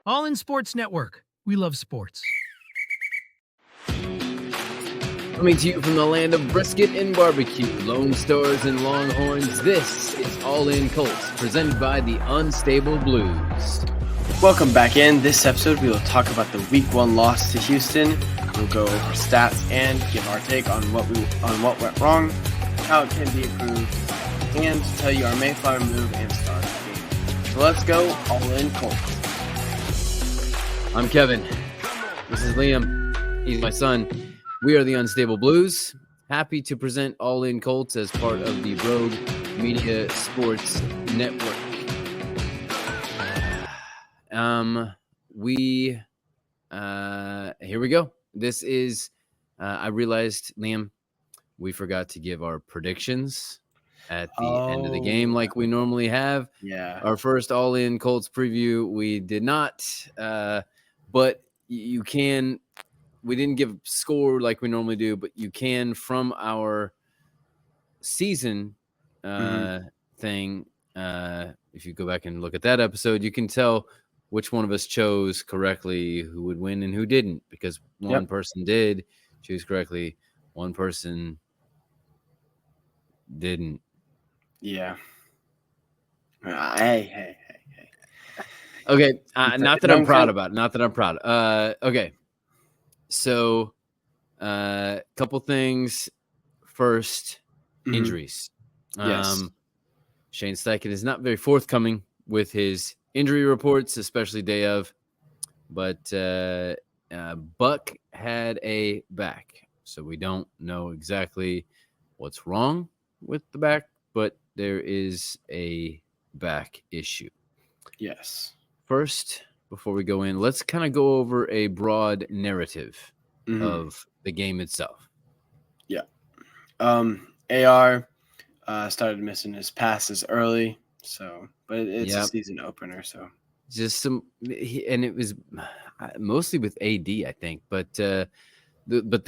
All in Sports Network. We love sports. Coming to you from the land of brisket and barbecue, Lone Stars and Longhorns, this is All In Colts, presented by the Unstable Blues. Welcome back in. This episode, we will talk about the Week 1 loss to Houston. We'll go over stats and give our take on what went wrong, how it can be improved, and tell you our Mayflower move and start of the game. So let's go All In Colts. I'm Kevin. This is Liam. He's my son. We are the Unstable Blues. Happy to present All In Colts as part of the Rogue Media Sports Network. Here we go. This is, I realized, Liam, we forgot to give our predictions at the end of the game like we normally have. Yeah. Our first All In Colts preview, we did not, but you can, we didn't give a score like we normally do, but you can from our season thing, if you go back and look at that episode, you can tell which one of us chose correctly, who would win and who didn't, because one person did choose correctly, one person didn't. Yeah. Hey. Okay, not that I'm proud about it. Not that I'm proud. Okay, so couple things. First, injuries. Yes. Shane Steichen is not very forthcoming with his injury reports, especially day of. But Buck had a back, so we don't know exactly what's wrong with the back, but there is a back issue. Yes. First, before we go in, let's kind of go over a broad narrative of the game itself. Yeah. AR started missing his passes early, but it's a season opener, so just some, and it was mostly with AD, I think, but the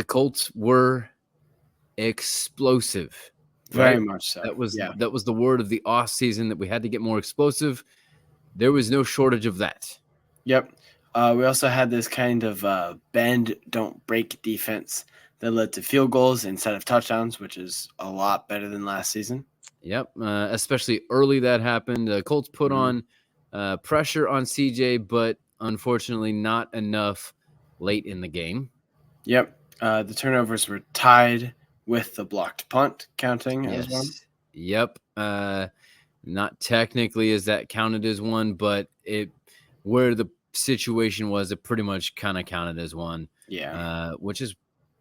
Colts were explosive. Very much so. That was the word of the off season, that we had to get more explosive. There was no shortage of that. Yep. We also had this kind of bend, don't break defense that led to field goals instead of touchdowns, which is a lot better than last season. Yep. Especially early that happened. The Colts put on pressure on CJ, but unfortunately not enough late in the game. Yep. The turnovers were tied with the blocked punt counting as one. Yep. Not technically is that counted as one, but where the situation was, it pretty much kind of counted as one. Yeah. Which is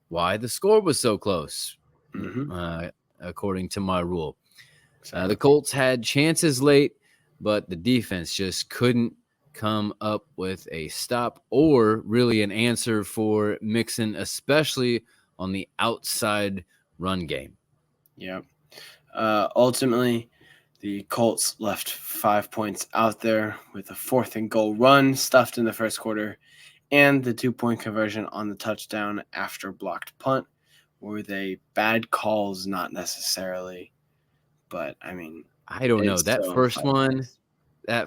why the score was so close, according to my rule. Exactly. The Colts had chances late, but the defense just couldn't come up with a stop or really an answer for Mixon, especially on the outside run game. Yeah. Ultimately, the Colts left 5 points out there with a 4th and goal run stuffed in the first quarter, and the 2-point conversion on the touchdown after blocked punt. Were they bad calls? Not necessarily, but I mean, I don't know. That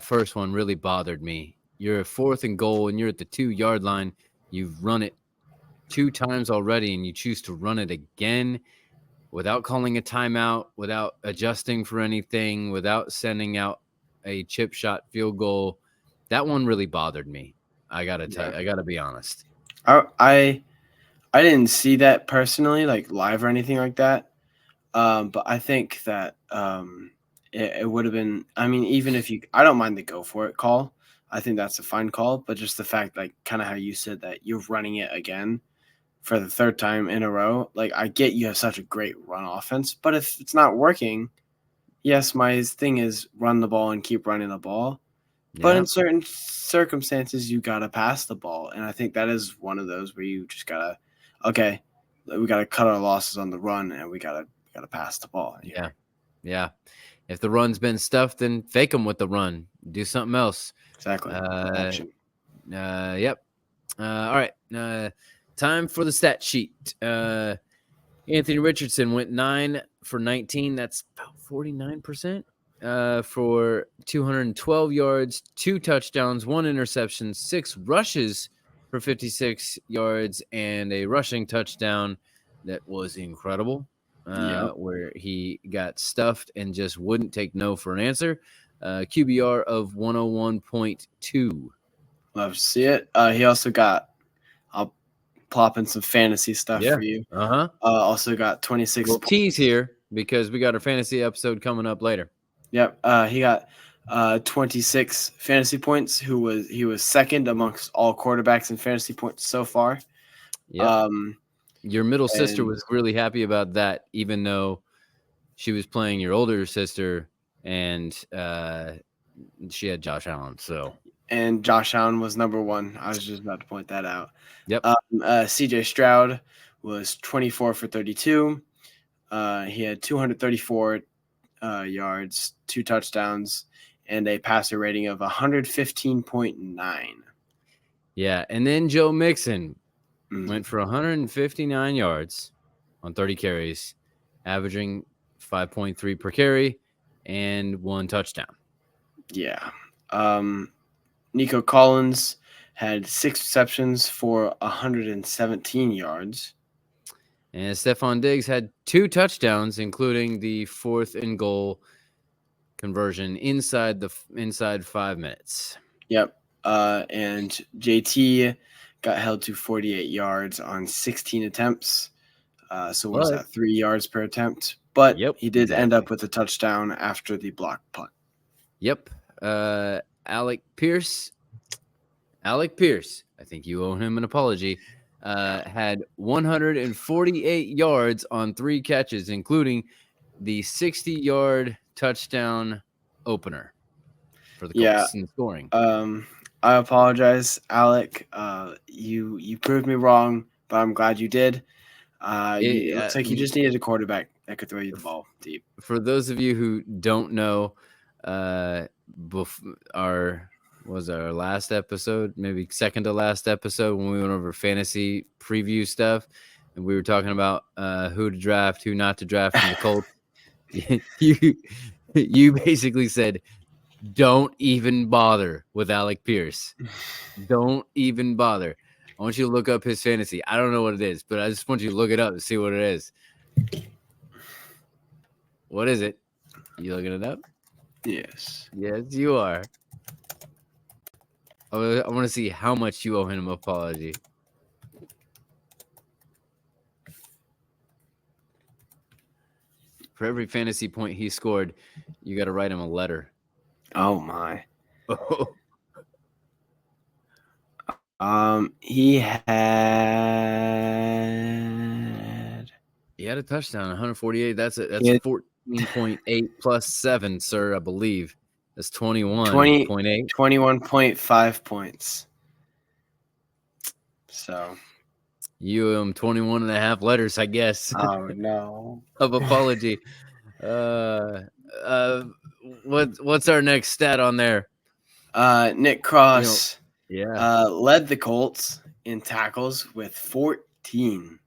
first one really bothered me. You're a 4th and goal, and you're at the 2-yard line. You've run it 2 times already, and you choose to run it again without calling a timeout, without adjusting for anything, without sending out a chip shot field goal. That one really bothered me. I gotta tell you, I gotta be honest. I didn't see that personally, like live or anything like that. But I think that it would have been. I mean, even if I don't mind the go for it call. I think that's a fine call. But just the fact, like, kind of how you said that you're running it again for the 3rd time in a row. Like, I get you have such a great run offense, but if it's not working, yes, my thing is run the ball and keep running the ball. Yeah. But in certain circumstances, you got to pass the ball. And I think that is one of those where you just got to, okay, we got to cut our losses on the run and we got to pass the ball. Yeah. Yeah. If the run's been stuffed, then fake them with the run. Do something else. Exactly. Yep. All right. Time for the stat sheet. Anthony Richardson went 9 for 19. That's about 49%. for 212 yards, 2 touchdowns, 1 interception, 6 rushes for 56 yards, and a rushing touchdown that was incredible. Yep. Where he got stuffed and just wouldn't take no for an answer. QBR of 101.2. Love to see it. He also got. I'll plop in some fantasy stuff Yeah. for you. Uh-huh. Also got 26. We'll tease here because we got our fantasy episode coming up later. Yep. He got 26 fantasy points. He was second amongst all quarterbacks in fantasy points so far. Yep. Your middle sister and- was really happy about that, even though she was playing your older sister and she had Josh Allen. So, And Josh Allen was number 1. I was just about to point that out. yep. CJ Stroud was 24 for 32. He had 234 yards, 2 touchdowns, and a passer rating of 115.9. Yeah. And then Joe Mixon Mm. went for 159 yards on 30 carries, averaging 5.3 per carry and 1 touchdown. Yeah. Nico Collins had 6 receptions for 117 yards. And Stephon Diggs had 2 touchdowns, including the 4th and goal conversion inside 5 minutes. Yep. And JT got held to 48 yards on 16 attempts. So what was that? 3 yards per attempt. But Yep, he did end exactly. up with a touchdown after the block punt. Yep. Alec Pierce. I think you owe him an apology. Had 148 yards on 3 catches, including the 60-yard touchdown opener for the Colts in scoring. I apologize, Alec. You proved me wrong, but I'm glad you did. It looks like you just needed a quarterback that could throw you the ball deep. For those of you who don't know, our last episode, maybe second to last episode, when we went over fantasy preview stuff, and we were talking about who to draft, who not to draft from the Colts. you basically said, don't even bother with Alec Pierce. Don't even bother. I want you to look up his fantasy. I don't know what it is, but I just want you to look it up and see what it is. What is it? You looking it up? Yes. Yes, you are. I want to see how much you owe him an apology. For every fantasy point he scored, you got to write him a letter. Oh my. Oh. He had a touchdown, 148. That's 14.8 plus 7, sir, I believe. That's 21.8. 21.5 points. So you owe him 21 and a half letters, I guess. Oh no. Of apology. What's our next stat on there? Nick Cross led the Colts in tackles with 14.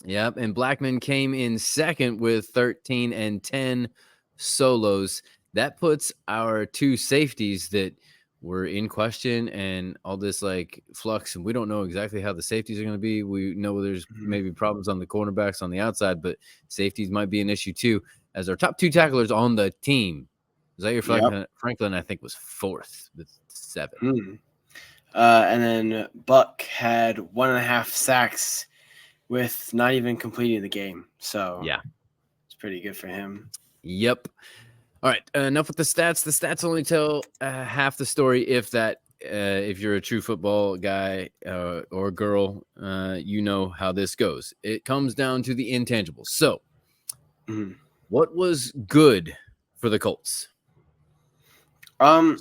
Yep, and Blackman came in second with 13 and 10 solos. That puts our 2 safeties that were in question and all this like flux, and we don't know exactly how the safeties are going to be. We know there's maybe problems on the cornerbacks on the outside, but safeties might be an issue too, as our top 2 tacklers on the team. Zaire Franklin, I think, was 4th with 7. And then Buck had 1.5 sacks with not even completing the game. So yeah, it's pretty good for him. Yep. All right, enough with the stats. The stats only tell half the story. If you're a true football guy or girl, you know how this goes. It comes down to the intangibles. So, what was good for the Colts? I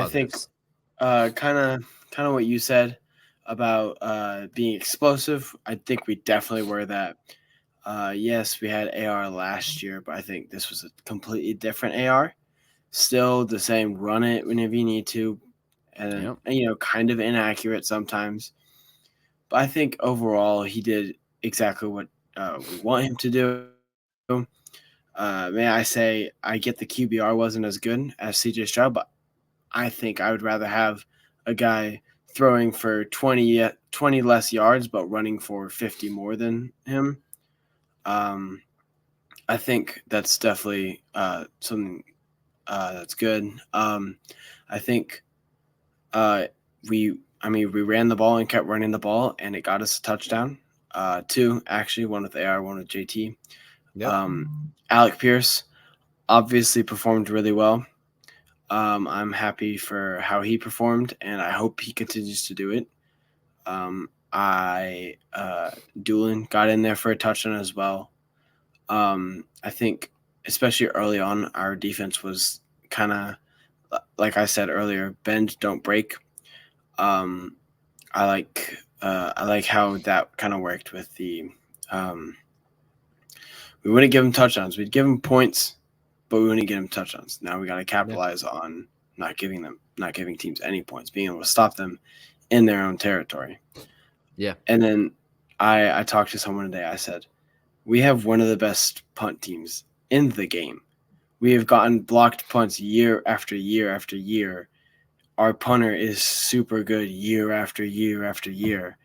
think kind of what you said about being explosive. I think we definitely were that. Yes, we had AR last year, but I think this was a completely different AR. Still the same, run it whenever you need to, and kind of inaccurate sometimes. But I think overall he did exactly what we want him to do. May I say, I get the QBR wasn't as good as CJ Stroud, but I think I would rather have a guy throwing for 20 less yards, but running for 50 more than him. I think that's definitely something that's good. I think we ran the ball and kept running the ball, and it got us a touchdown. Two, actually, one with AR, one with JT. Yep. Alec Pierce obviously performed really well. I'm happy for how he performed, and I hope he continues to do it. Doolin got in there for a touchdown as well. I think, especially early on, our defense was kind of, like I said earlier, bend, don't break. I like how that kind of worked with the. We wouldn't give them touchdowns. We'd give them points, but we wouldn't give them touchdowns. Now we got to capitalize on not giving teams any points, being able to stop them in their own territory. Yeah. And then I talked to someone today. I said, we have one of the best punt teams in the game. We have gotten blocked punts year after year after year. Our punter is super good year after year after year.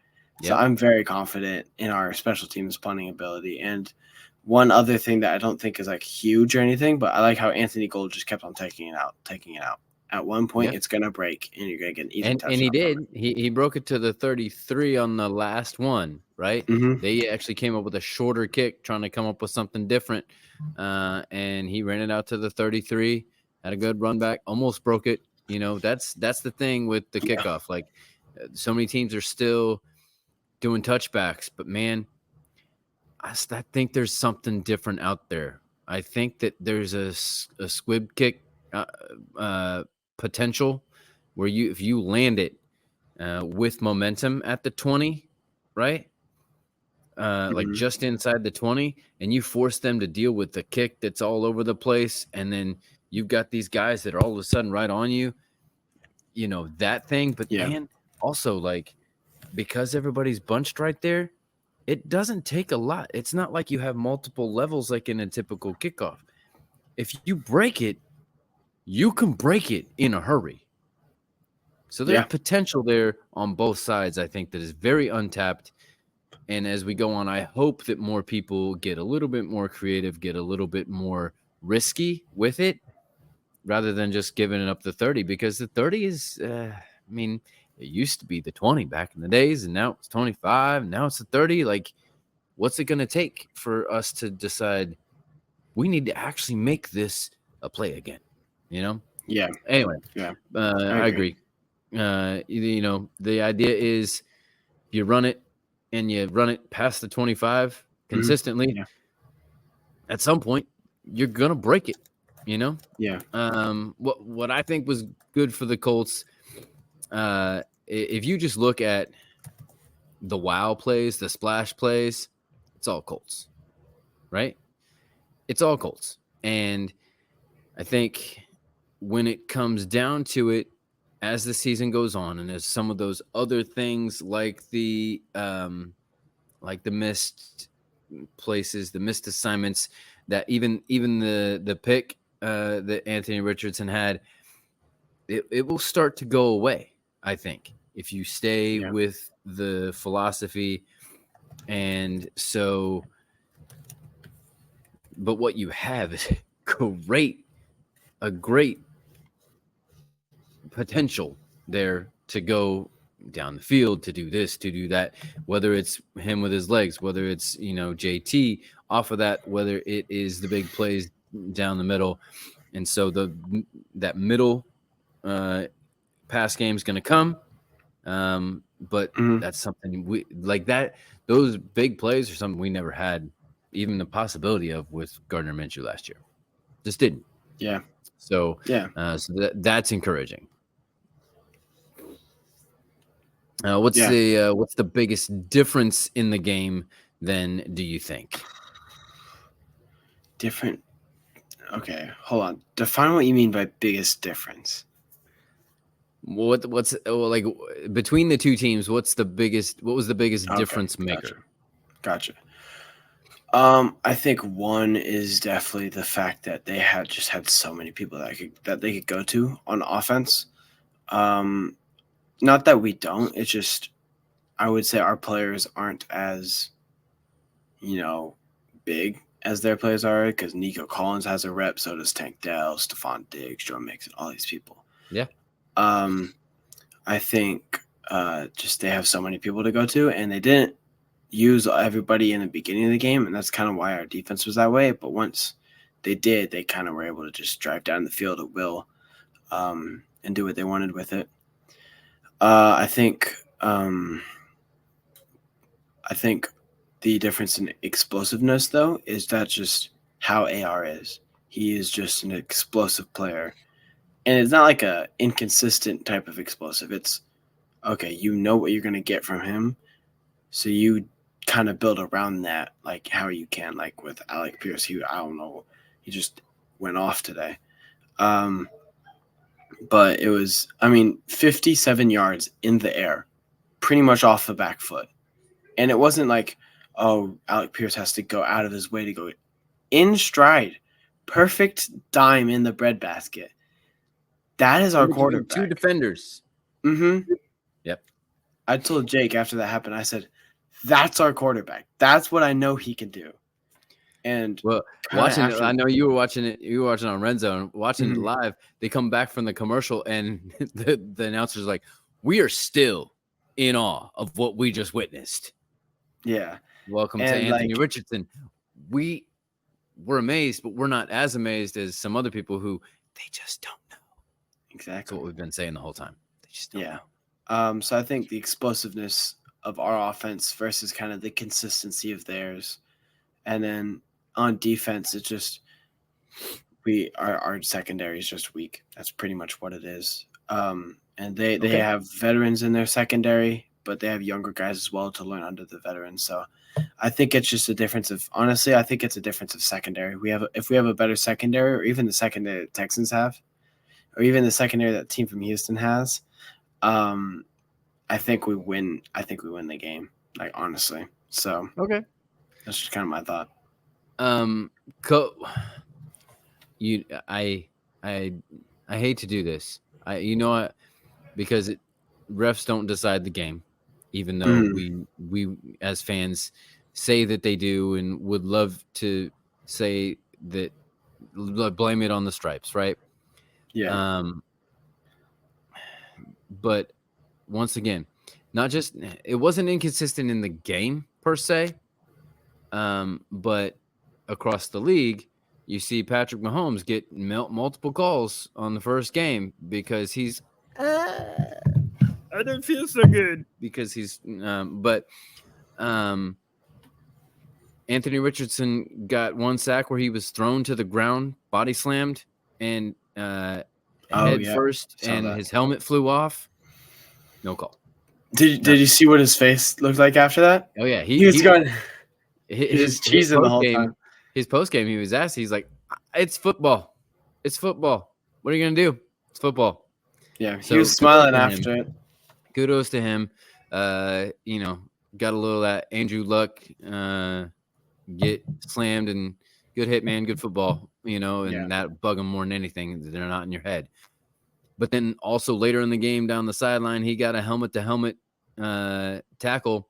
So I'm very confident in our special teams punting ability. And one other thing that I don't think is like huge or anything, but I like how Anthony Gold just kept on taking it out. At one point, it's going to break, and you're going to get an easy touchdown. And he did. He broke it to the 33 on the last one, right? Mm-hmm. They actually came up with a shorter kick, trying to come up with something different. And he ran it out to the 33, had a good run back, almost broke it. You know, that's the thing with the kickoff. Like, so many teams are still doing touchbacks, but man, I think there's something different out there. I think that there's a squib kick potential where if you land it with momentum at the 20, right? Like just inside the 20, and you force them to deal with the kick that's all over the place, and then you've got these guys that are all of a sudden right on you, you know, that thing. But man, also, like, because everybody's bunched right there, it doesn't take a lot. It's not like you have multiple levels like in a typical kickoff. If you break it, you can break it in a hurry. So there's potential there on both sides, I think, that is very untapped. And as we go on, I hope that more people get a little bit more creative, get a little bit more risky with it, rather than just giving it up the 30, because the 30 is, I mean, it used to be the 20 back in the days, and now it's 25, now it's the 30. Like, what's it going to take for us to decide we need to actually make this a play again? You know? Yeah. Anyway, Yeah. I agree. You know, the idea is you run it and you run it past the 25 consistently. Yeah. At some point, you're going to break it, you know? Yeah. What I think was good for the Colts, if you just look at the wow plays, the splash plays, it's all Colts, right? It's all Colts. And I think when it comes down to it, as the season goes on, and as some of those other things like the missed places, the missed assignments, that even the pick that Anthony Richardson had, it will start to go away, I think, if you stay with the philosophy. And so, but what you have is a great potential there to go down the field, to do this, to do that, whether it's him with his legs, whether it's, you know, JT off of that, whether it is the big plays down the middle. And so that middle pass game is going to come. But that's something we like, that those big plays are something we never had even the possibility of with Gardner Minshew last year. Just didn't. Yeah. So that's encouraging. What's the biggest difference in the game then, do you think? Different. Okay, hold on. Define what you mean by biggest difference. What's like between the two teams? What was the biggest difference maker? Gotcha. I think one is definitely the fact that they had so many people that they could go to on offense. Um, Not that we don't. It's just I would say our players aren't as big as their players are because Nico Collins has a rep, so does Tank Dell, Stephon Diggs, Joe Mixon, all these people. Yeah. Um, I think just they have so many people to go to, and they didn't use everybody in the beginning of the game, and that's kind of why our defense was that way. But once they did, they kind of were able to just drive down the field at will and do what they wanted with it. I think the difference in explosiveness, though, is that just how AR is. He is just an explosive player, and it's not like a inconsistent type of explosive. It's okay. You know what you're going to get from him, so you kind of build around that, like how you can. Like with Alec Pierce, I don't know, he just went off today. But it was, 57 yards in the air, pretty much off the back foot. And it wasn't like, oh, Alec Pierce has to go out of his way to go in stride. Perfect dime in the breadbasket. That is our quarterback. Two defenders. Mm-hmm. Yep. I told Jake after that happened, I said, that's our quarterback. That's what I know he can do. And well, watching it, I know you were watching it. You were watching on Red Zone, watching it live. They come back from the commercial, and the announcer's like, "We are still in awe of what we just witnessed." Yeah. Welcome to Anthony Richardson. We were amazed, but we're not as amazed as some other people who they just don't know. Exactly. That's what we've been saying the whole time. They just don't know. So I think the explosiveness of our offense versus kind of the consistency of theirs, and then on defense, it's just our secondary is just weak. That's pretty much what it is. And they have veterans in their secondary, but they have younger guys as well to learn under the veterans. So I think it's just a difference of I think it's a difference of secondary. If we have a better secondary, or even the secondary that Texans have, or even the secondary that team from Houston has, I think we win. I think we win the game. Like honestly. So okay, that's just kind of my thought. I hate to do this. Because refs don't decide the game, even though we as fans say that they do and would love to say that, blame it on the stripes, right? Yeah. But once again, it wasn't inconsistent in the game per se, but across the league, you see Patrick Mahomes get multiple calls on the first game because he's I don't feel so good because he's Anthony Richardson got one sack where he was thrown to the ground, body slammed, and head first, and his helmet flew off. No call. Did you see what his face looked like after that? Oh yeah, he was going. His cheesing the whole time. His post game, he was asked. He's like, "It's football. It's football. What are you gonna do? It's football." Yeah, he was smiling after it. Kudos to him. Got a little of that Andrew Luck get slammed, and good hit, man, good football, and that bug him more than anything. They're not in your head. But then also later in the game down the sideline, he got a helmet-to-helmet tackle.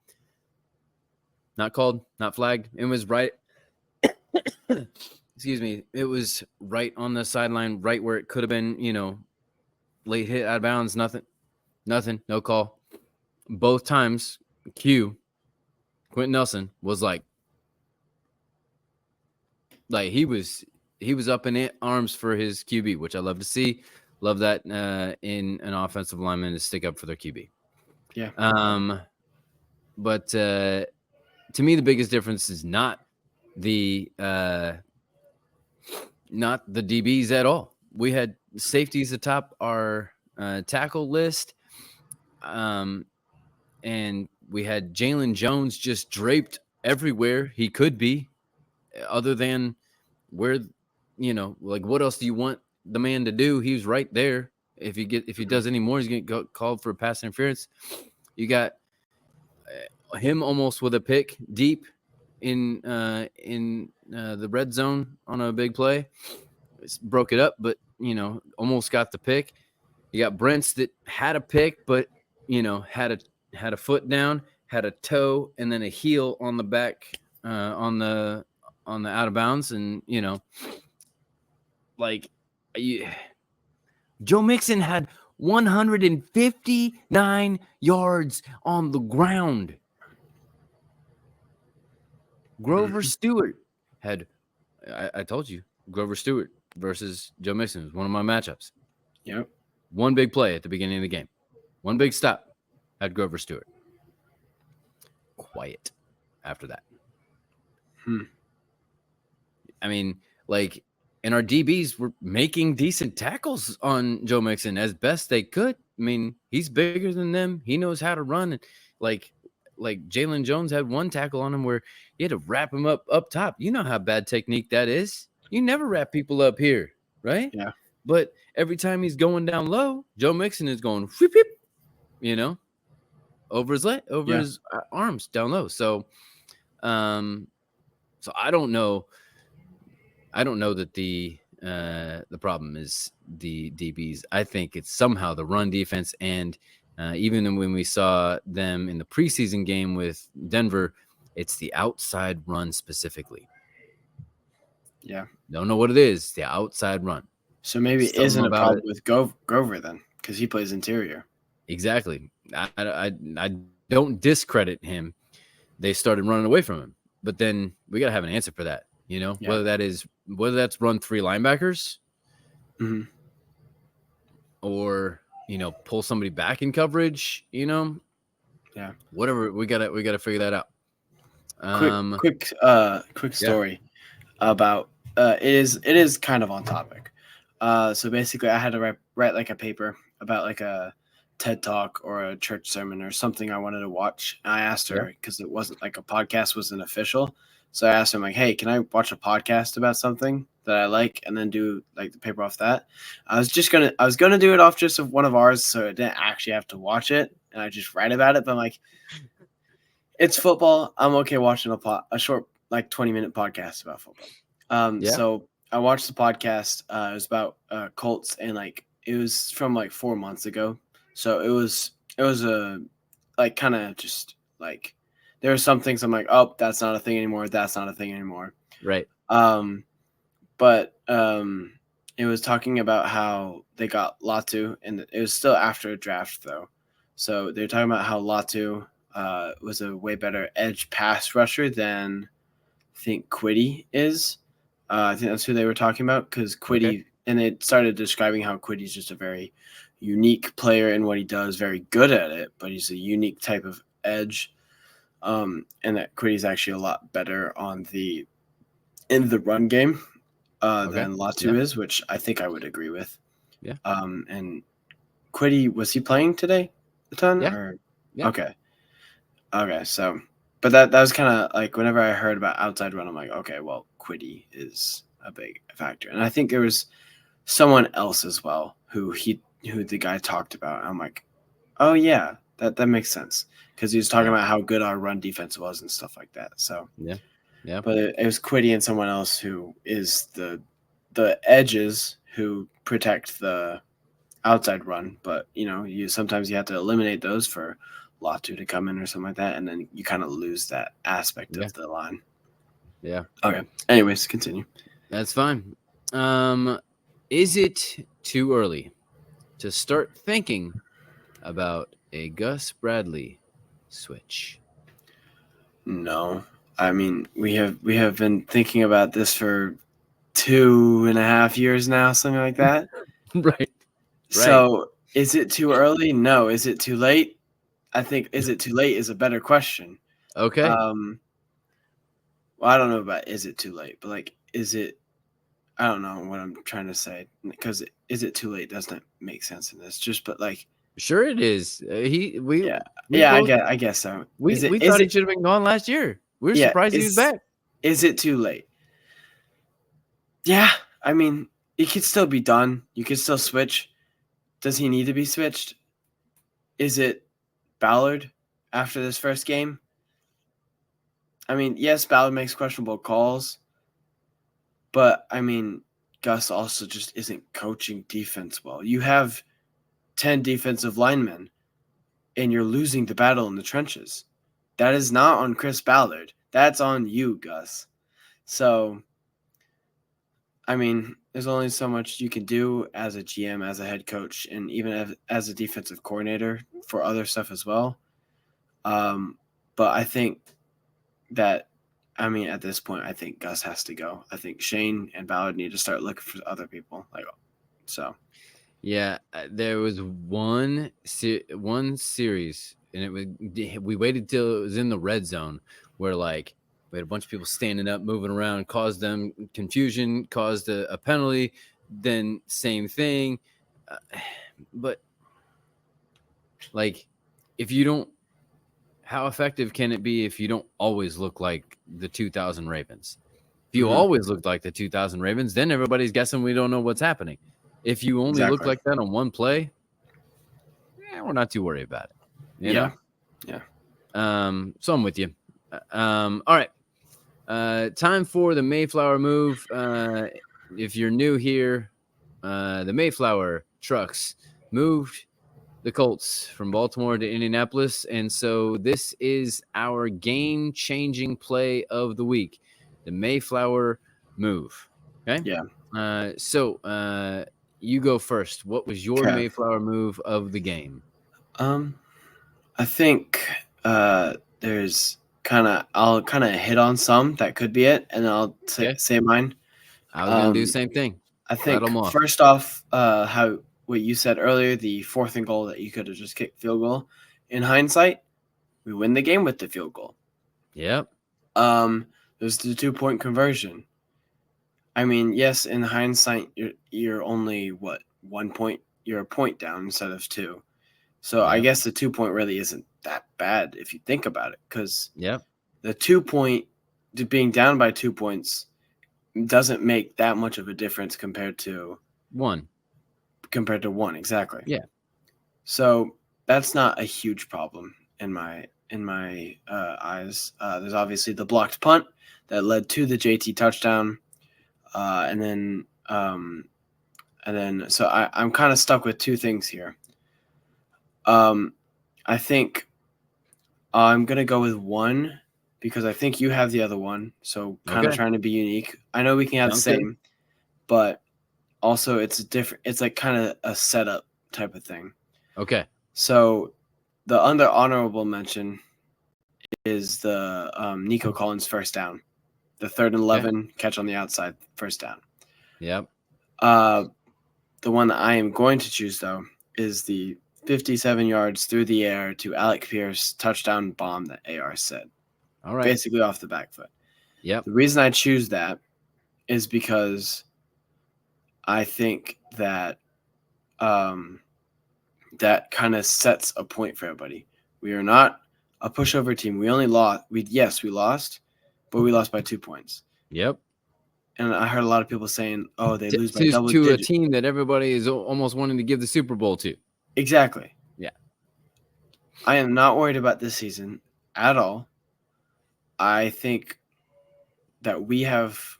Not called, not flagged. It was right. Excuse me. It was right on the sideline, right where it could have been, late hit out of bounds. Nothing. No call. Both times, Quentin Nelson was like he was up in arms for his QB, which I love to see. Love that in an offensive lineman to stick up for their QB. Yeah. But to me, the biggest difference is not the DBs at all. We had safeties atop our tackle list, and we had Jalen Jones just draped everywhere he could be, other than where, what else do you want the man to do? He's right there. If he does any more, he's going to get called for pass interference. You got him almost with a pick deep, in the red zone on a big play. Broke it up, but almost got the pick. You got Brents that had a pick, but had a foot down, had a toe, and then a heel on the back on the out of bounds, and Joe Mixon had 159 yards on the ground. Grover Stewart had, I told you, Grover Stewart versus Joe Mixon was one of my matchups. Yep. One big play at the beginning of the game. One big stop had Grover Stewart. Quiet after that. I mean, and our DBs were making decent tackles on Joe Mixon as best they could. I mean, he's bigger than them. He knows how to run. And like Jalen Jones had one tackle on him where you had to wrap him up top. You know how bad technique that is. You never wrap people up here, right? Yeah. But every time he's going down low, Joe Mixon is going whoop, whoop, over his his arms down low. So, so I don't know. I don't know that the problem is the DBs. I think it's somehow the run defense, and even when we saw them in the preseason game with Denver, it's the outside run specifically. Yeah. Don't know what it is. The outside run. So maybe it isn't a problem with Grover then, because he plays interior. Exactly. I don't discredit him. They started running away from him, but then we got to have an answer for that. Whether that's run 3 linebackers, or pull somebody back in coverage. Whatever. We gotta figure that out. Quick story about it is kind of on topic. So basically, I had to write like a paper about like a TED Talk or a church sermon or something I wanted to watch. And I asked her because it wasn't like a podcast wasn't official. So I asked him like, hey, can I watch a podcast about something that I like and then do like the paper off that? I was gonna do it off just of one of ours, so I didn't actually have to watch it, and I just write about it. But I'm like, it's football. I'm okay watching a short like 20-minute podcast about football. So I watched the podcast. It was about Colts, and like it was from like 4 months ago. So it was a like kind of just like. There are some things I'm like, oh, that's not a thing anymore. That's not a thing anymore. Right. But it was talking about how they got Latu, and it was still after a draft though. So they're talking about how Latu was a way better edge pass rusher than I think Quiddy is. I think that's who they were talking about because Quiddy, and it started describing how Quiddy's just a very unique player in what he does, very good at it, but he's a unique type of edge. And that Quiddy's actually a lot better in the run game than Latu is, which I think I would agree with. Yeah. And Quiddy, was he playing today a ton? Yeah. Yeah. Okay. So, but that was kind of like whenever I heard about outside run, I'm like, okay, well, Quiddy is a big factor. And I think there was someone else as well who the guy talked about. I'm like, oh yeah, that makes sense. Because he was talking about how good our run defense was and stuff like that. So yeah. But it was Quiddy and someone else who is the edges who protect the outside run. But sometimes you have to eliminate those for Latu to come in or something like that, and then you kind of lose that aspect of the line. Yeah. Okay. Anyways, continue. That's fine. Is it too early to start thinking about a Gus Bradley switch? No, I mean we have been thinking about this for 2.5 years now, something like that. Right. So is it too early? No. Is it too late? I think is it too late is a better question. Okay. Well, I don't know about is it too late, but like is it? I don't know what I'm trying to say because is it too late doesn't make sense in this. But like. Sure, it is. I guess so. We thought he should have been gone last year. We were surprised he was back. Is it too late? Yeah, I mean, it could still be done. You could still switch. Does he need to be switched? Is it Ballard after this first game? I mean, yes, Ballard makes questionable calls, but I mean, Gus also just isn't coaching defense well. You have 10 defensive linemen, and you're losing the battle in the trenches. That is not on Chris Ballard. That's on you, Gus. So, I mean, there's only so much you can do as a GM, as a head coach, and even as a defensive coordinator for other stuff as well. But I think that, I mean, at this point, I think Gus has to go. I think Shane and Ballard need to start looking for other people. Yeah, there was one series, and we waited till it was in the red zone, where like we had a bunch of people standing up, moving around, caused them confusion, caused a penalty. Then same thing, but like if you don't, how effective can it be if you don't always look like the 2000 Ravens? If you always look like the 2000 Ravens, then everybody's guessing we don't know what's happening. If you only look Exactly. like that on one play, we're not too worried about it. You know? Yeah. So I'm with you. All right. Time for the Mayflower move. If you're new here, the Mayflower trucks moved the Colts from Baltimore to Indianapolis. And so this is our game-changing play of the week, the Mayflower move. Okay? Yeah. So you go first. What was your Okay. Mayflower move of the game? I think there's I'll kind of hit on some that could be it, and I'll say mine. I was going to do the same thing. I think Rattle 'em off. first off, what you said earlier, the 4th and goal that you could have just kicked field goal. In hindsight, we win the game with the field goal. Yep. There's the 2-point conversion. I mean, yes, in hindsight, you're only 1 point. You're a point down instead of 2. So I guess the 2-point really isn't that bad if you think about it, because the 2-point, being down by 2 points doesn't make that much of a difference compared to 1. Exactly. Yeah. So that's not a huge problem in my eyes. There's obviously the blocked punt that led to the JT touchdown, and then so I'm kind of stuck with 2 things here. I think I'm gonna go with 1 because I think you have the other one. So kind of trying to be unique. I know we can have the same, but also it's different. It's like kind of a setup type of thing. Okay. So the honorable mention is the Nico Collins first down, the 3rd and 11 catch on the outside, first down. Yep. The one that I am going to choose though is the 57 yards through the air to Alec Pierce touchdown bomb that AR said. All right. Basically off the back foot. Yep. The reason I choose that is because I think that that kind of sets a point for everybody. We are not a pushover team. We only lost. We lost, but we lost by 2 points. Yep. And I heard a lot of people saying, "Oh, they lose by double to digits." a team that everybody is almost wanting to give the Super Bowl to. Exactly. Yeah. I am not worried about this season at all. I think that we have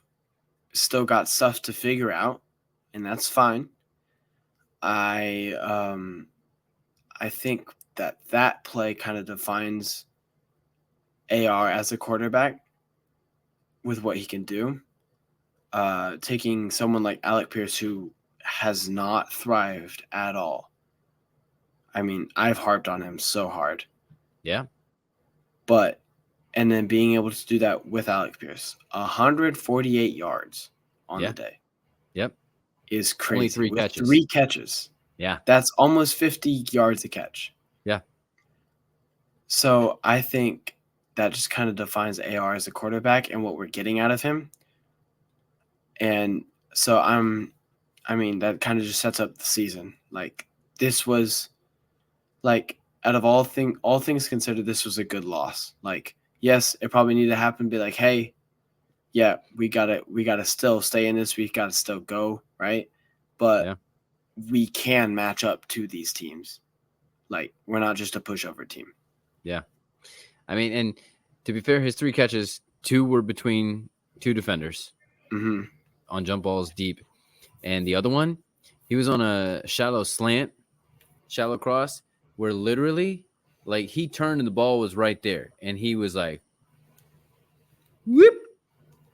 still got stuff to figure out, and that's fine. I think that play kind of defines AR as a quarterback with what he can do. Taking someone like Alec Pierce, who has not thrived at all. I mean, I've harped on him so hard. Yeah. And then being able to do that with Alec Pierce, 148 yards on the day. Yep. Is crazy. Only 3 with catches. 3 catches. Yeah. That's almost 50 yards a catch. Yeah. So I think that just kind of defines AR as a quarterback and what we're getting out of him. And so that kind of just sets up the season. Like, this was, like, out of all things considered, this was a good loss. Like, yes, it probably needed to happen. Be like, hey, yeah, we gotta still stay in this. We gotta still go, right? But we can match up to these teams. Like, we're not just a pushover team. Yeah. I mean, and to be fair, his 3 catches, 2 were between 2 defenders on jump balls deep. And the other one, he was on a shallow slant, shallow cross, where literally, like, he turned and the ball was right there. And he was like, whoop.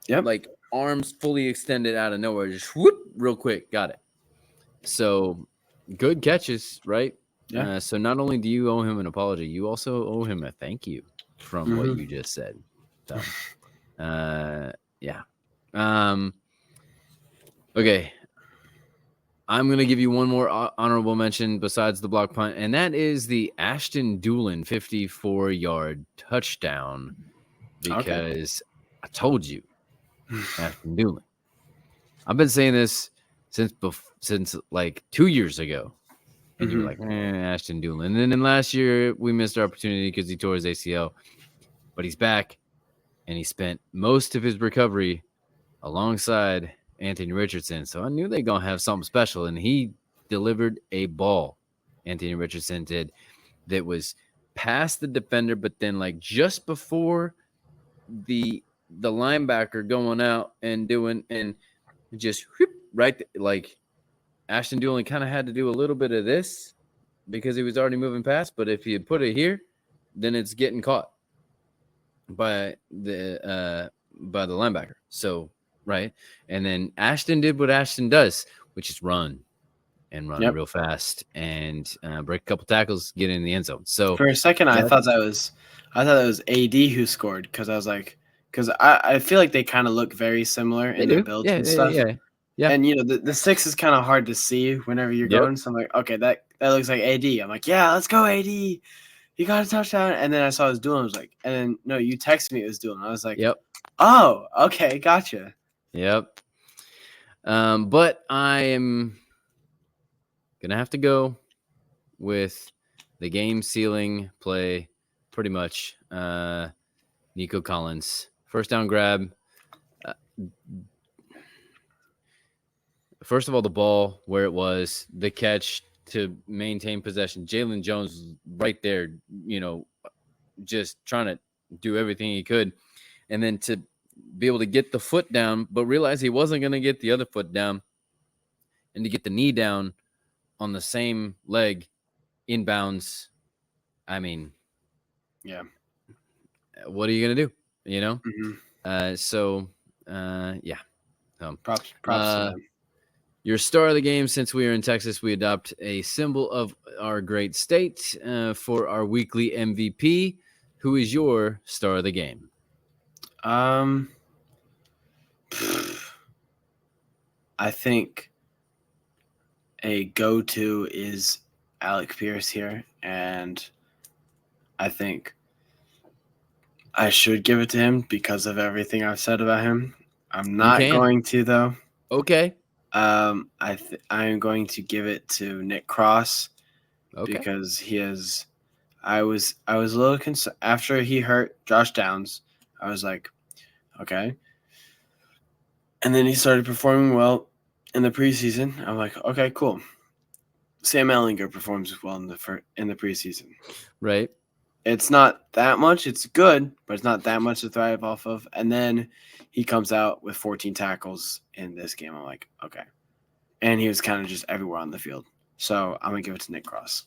Yep. Like, arms fully extended out of nowhere. Just whoop, real quick. Got it. So, good catches, right? Yeah. So, not only do you owe him an apology, you also owe him a thank you from what you just said. So, yeah. Okay. I'm going to give you one more honorable mention besides the block punt, and that is the Ashton Doolin 54-yard touchdown, because I told you, Ashton Doolin. I've been saying this since like 2 years ago, and you were like, Ashton Doolin. And then last year, we missed our opportunity because he tore his ACL, but he's back, and he spent most of his recovery alongside Anthony Richardson. So I knew they going to have something special, and he delivered a ball. Anthony Richardson did, that was past the defender, but then like just before the linebacker going out and doing, and just whoop, right, like Ashton Doolin kind of had to do a little bit of this because he was already moving past, but if he had put it here, then it's getting caught by the linebacker. So right. And then Ashton did what Ashton does, which is run real fast and break a couple tackles, get in the end zone. So for a second, I thought that was AD who scored, because I was like, because I feel like they kind of look very similar in their builds and stuff. Yeah. And the 6 is kind of hard to see whenever you're going. So I'm like, okay, that looks like AD. I'm like, yeah, let's go AD. He got a touchdown. And then I saw it was Doolin. I was like, and then no, you texted me it was Doolin. I was like, yep. Oh, okay, gotcha. Yep. But I am gonna have to go with the game sealing play, pretty much. Nico Collins, first down grab. First of all, the ball where it was, the catch to maintain possession. Jalen Jones right there, just trying to do everything he could, and then to be able to get the foot down, but realize he wasn't going to get the other foot down, and to get the knee down on the same leg inbounds. I mean, yeah. What are you going to do? Yeah. Props to them. Your star of the game, since we are in Texas, we adopt a symbol of our great state for our weekly MVP. Who is your star of the game? I think a go-to is Alec Pierce here, and I think I should give it to him because of everything I've said about him. I'm not going to, though. Okay. I am going to give it to Nick Cross because he is. I was a little concerned after he hurt Josh Downs. I was like, okay. And then he started performing well in the preseason. I'm like, okay, cool. Sam Ehlinger performs well in the preseason. Right. It's not that much. It's good, but it's not that much to thrive off of. And then he comes out with 14 tackles in this game. I'm like, okay. And he was kind of just everywhere on the field. So I'm going to give it to Nick Cross.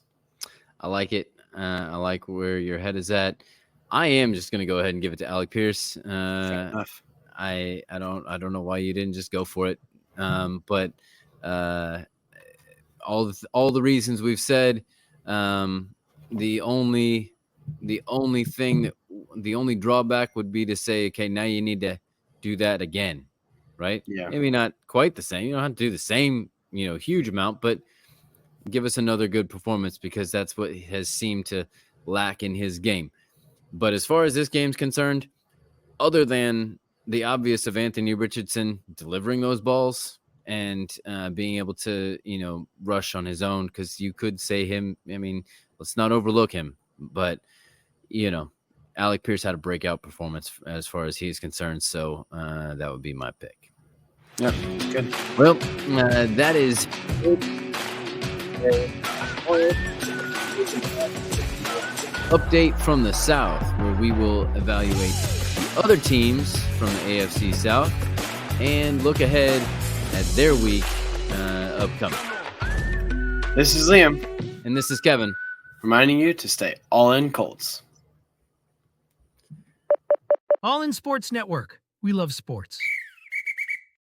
I like it. I like where your head is at. I am just going to go ahead and give it to Alec Pierce. Fair enough. I don't know why you didn't just go for it. But all the reasons we've said, the only drawback would be to say, okay, now you need to do that again, right? Yeah. Maybe not quite the same. You don't have to do the same, huge amount, but give us another good performance, because that's what has seemed to lack in his game. But as far as this game's concerned, other than the obvious of Anthony Richardson delivering those balls and being able to, rush on his own, because you could say him, let's not overlook him, but Alec Pierce had a breakout performance as far as he's concerned. So that would be my pick. Yeah, good. Well, that is it. update from the South, where we will evaluate other teams from the AFC South and look ahead at their week upcoming. This is Liam, And this is Kevin. reminding you to stay all in Colts. All in Sports Network. We love sports.